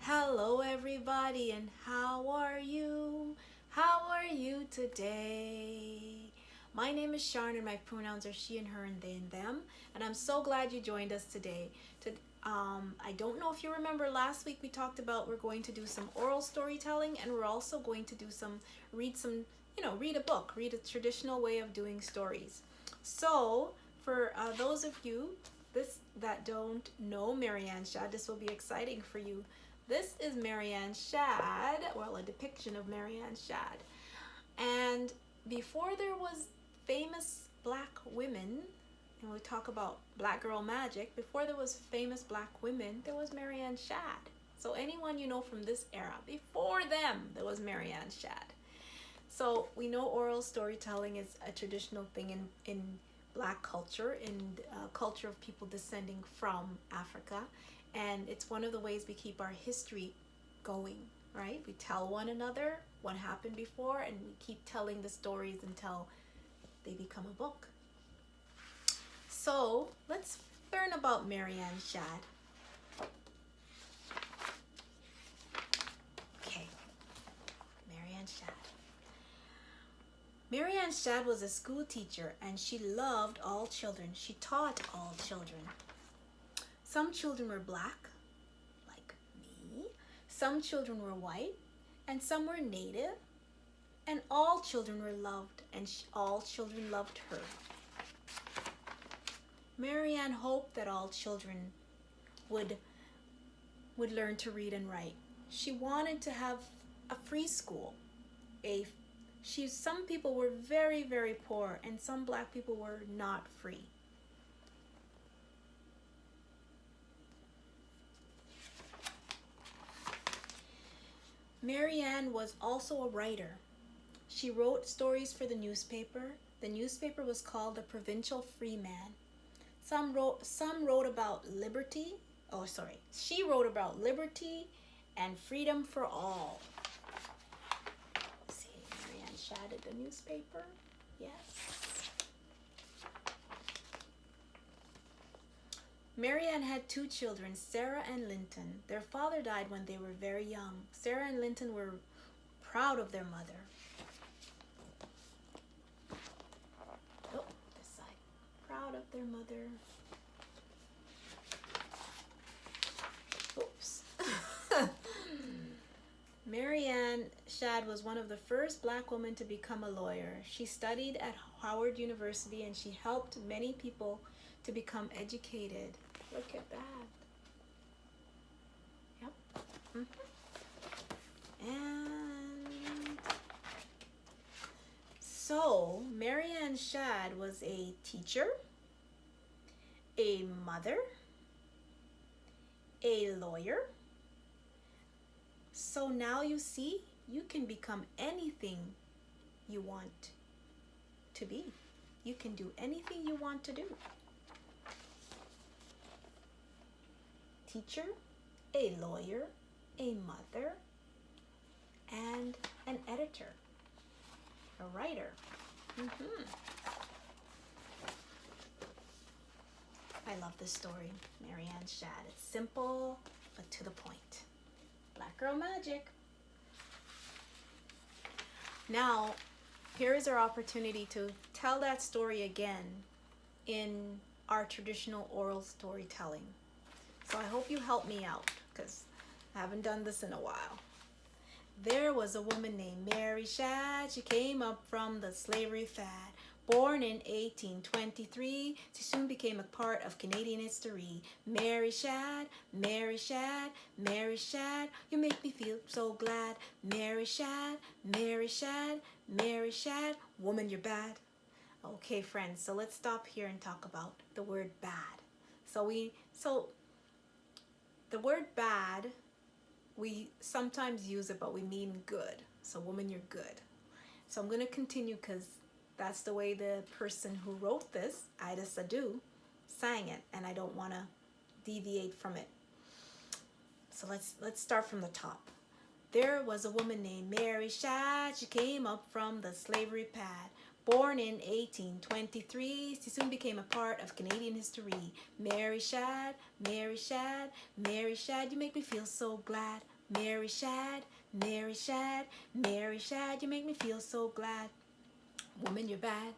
Hello everybody, and how are you? How are you today? My name is Sharn and my pronouns are she and her and they and them, and I'm so glad you joined us today. I don't know if you remember last week we talked about we're going to do some oral storytelling, and we're also going to do read a book, read a traditional way of doing stories. So for those of you that don't know Marianne Shad, this will be exciting for you. This is Marianne Shad, well, a depiction of Marianne Shad. And before there was famous black women, and we talk about black girl magic, before there was famous black women, there was Marianne Shad. So anyone you know from this era, before them, there was Marianne Shad. So we know oral storytelling is a traditional thing in black culture, in culture of people descending from Africa. And it's one of the ways we keep our history going, right? We tell one another what happened before, and we keep telling the stories until they become a book. So let's learn about Marianne Shad. Okay, Marianne Shad. Marianne Shad was a school teacher, and she loved all children. She taught all children. Some children were black, like me. Some children were white, and some were native. And all children were loved, and all children loved her. Marianne hoped that all children would learn to read and write. She wanted to have a free school. Some people were very, very poor, and some black people were not free. Marianne was also a writer. She wrote stories for the newspaper. The newspaper was called the Provincial Freeman. Some wrote about liberty. She wrote about liberty and freedom for all. Let's see, Marianne Shad at the newspaper. Yes. Marianne had two children, Sarah and Linton. Their father died when they were very young. Sarah and Linton were proud of their mother. Oh, this side. Proud of their mother. Oops. Marianne Shad was one of the first black women to become a lawyer. She studied at Howard University, and she helped many people to become educated. Look at that. Yep. And so Marianne Shad was a teacher, a mother, a lawyer. So now you see, you can become anything you want to be. You can do anything you want to do. Teacher, a lawyer, a mother, and an editor, a writer. I love this story, Marianne Shad. It's simple, but to the point. Black girl magic. Now, here is our opportunity to tell that story again in our traditional oral storytelling. So I hope you help me out, because I haven't done this in a while. There was a woman named Mary Shad. She came up from the slavery fad. Born in 1823, she soon became a part of Canadian history. Mary Shad, Mary Shad, Mary Shad, you make me feel so glad. Mary Shad, Mary Shad, Mary Shad, woman, you're bad. Okay, friends, so let's stop here and talk about the word bad. So the word bad, we sometimes use it, but we mean good. So woman, you're good. So I'm going to continue, because that's the way the person who wrote this, Ida Sadu, sang it, and I don't want to deviate from it. So let's start from the top. There was a woman named Mary Shad. She came up from the slavery pad. Born in 1823, she soon became a part of Canadian history. Mary Shad, Mary Shad, Mary Shad, you make me feel so glad. Mary Shad, Mary Shad, Mary Shad, you make me feel so glad. Woman, you're bad.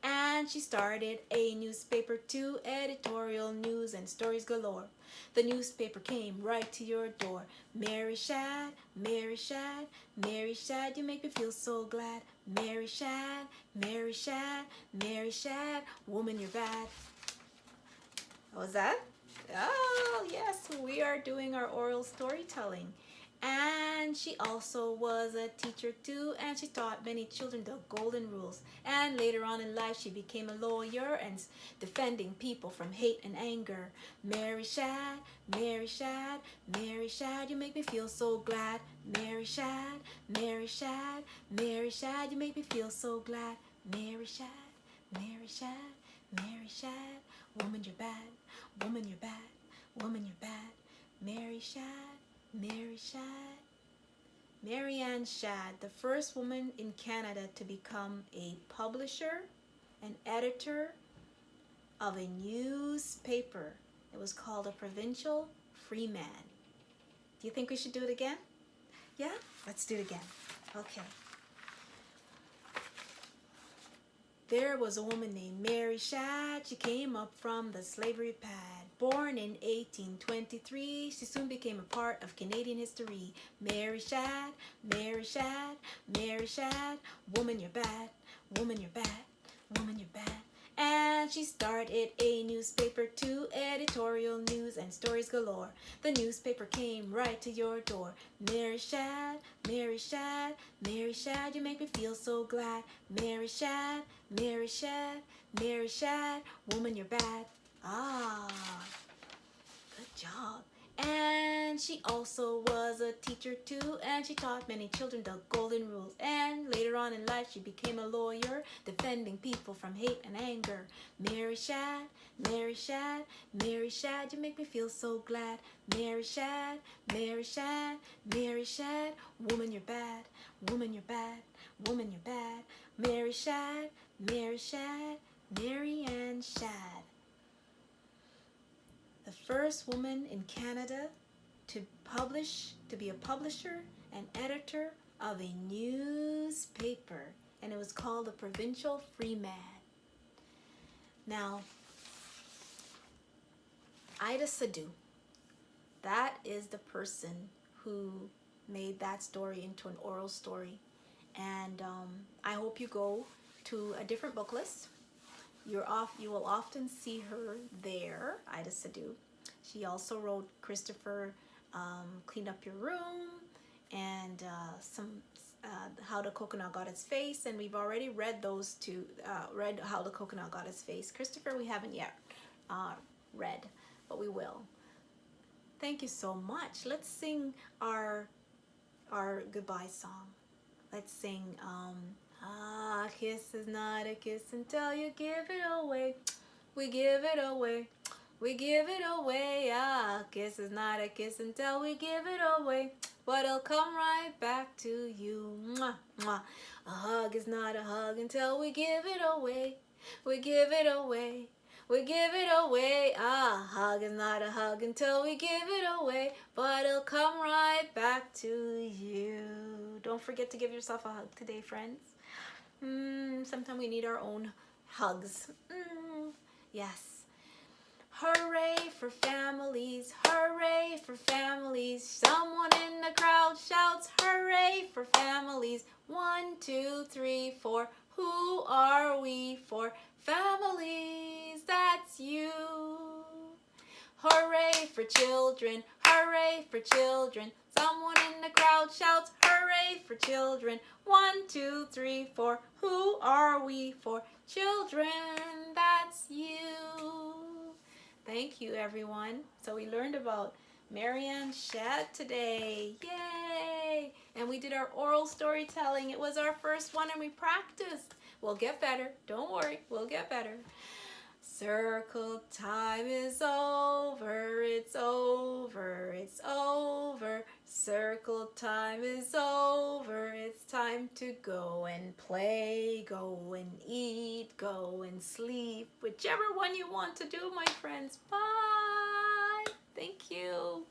And she started a newspaper too, editorial news and stories galore. The newspaper came right to your door. Mary Shad, Mary Shad, Mary Shad, you make me feel so glad. Mary Shad, Mary Shad, Mary Shad, woman, you're bad. What was that? Oh, yes, we are doing our oral storytelling. And she also was a teacher too, and she taught many children the golden rules. And later on in life, she became a lawyer and defending people from hate and anger. Mary Shad, Mary Shad, Mary Shad, you make me feel so glad. Mary Shad, Mary Shad, Mary Shad, you make me feel so glad. Mary Shad, Mary Shad, Mary Shad, woman, you're bad. Woman, you're bad. Woman, you're bad. Mary Shad, Mary Shad. Marianne Shad, the first woman in Canada to become a publisher and editor of a newspaper. It was called a Provincial Freeman. Do you think we should do it again? Yeah? Let's do it again. Okay. There was a woman named Mary Shad. She came up from the slavery pad. Born in 1823, she soon became a part of Canadian history. Mary Shad, Mary Shad, Mary Shad, woman, you're bad. Woman, you're bad. Woman, you're bad. And she started a newspaper too, editorial news and stories galore. The newspaper came right to your door. Mary Shad, Mary Shad, Mary Shad, you make me feel so glad. Mary Shad, Mary Shad, Mary Shad, woman, you're bad. Ah, good job. And she also was a teacher too, and she taught many children the golden rules. And later on in life, she became a lawyer, defending people from hate and anger. Mary Shad, Mary Shad, Mary Shad, you make me feel so glad. Mary Shad, Mary Shad, Mary Shad, woman, you're bad. Woman, you're bad. Woman, you're bad. Mary Shad, Mary Shad, Marianne Shad. The first woman in Canada to be a publisher and editor of a newspaper, and it was called the Provincial Freeman. Now, Ida Sadu, that is the person who made that story into an oral story, and I hope you go to a different book list. You will often see her there, Ida Sadu. She also wrote Christopher, Clean Up Your Room, and How the Coconut Got Its Face, and we've already read those two, read How the Coconut Got Its Face. Christopher we haven't yet read, but we will. Thank you so much. Let's sing our goodbye song. Let's sing a kiss is not a kiss until you give it away. We give it away. We give it away. A kiss is not a kiss until we give it away. But it'll come right back to you. Mwah, mwah. A hug is not a hug until we give it away. We give it away. We give it away. A hug is not a hug until we give it away. But it'll come right back to you. Don't forget to give yourself a hug today, friends. Sometimes we need our own hugs. Yes. Hooray for families, hooray for families. Someone in the crowd shouts, hooray for families. 1, 2, 3, 4. Who are we for? Families, that's you. Hooray for children, hooray for children. Someone in the crowd shouts, hooray for children. 1, 2, 3, 4. Who are we for? Children, that's you. Thank you, everyone. So we learned about Marianne Shad today. Yay! And we did our oral storytelling. It was our first one and we practiced. We'll get better. Don't worry. We'll get better. Circle time is over. It's over. It's over. Circle time is over. It's time to go and play, go and eat, go and sleep. Whichever one you want to do, my friends. Bye. Thank you.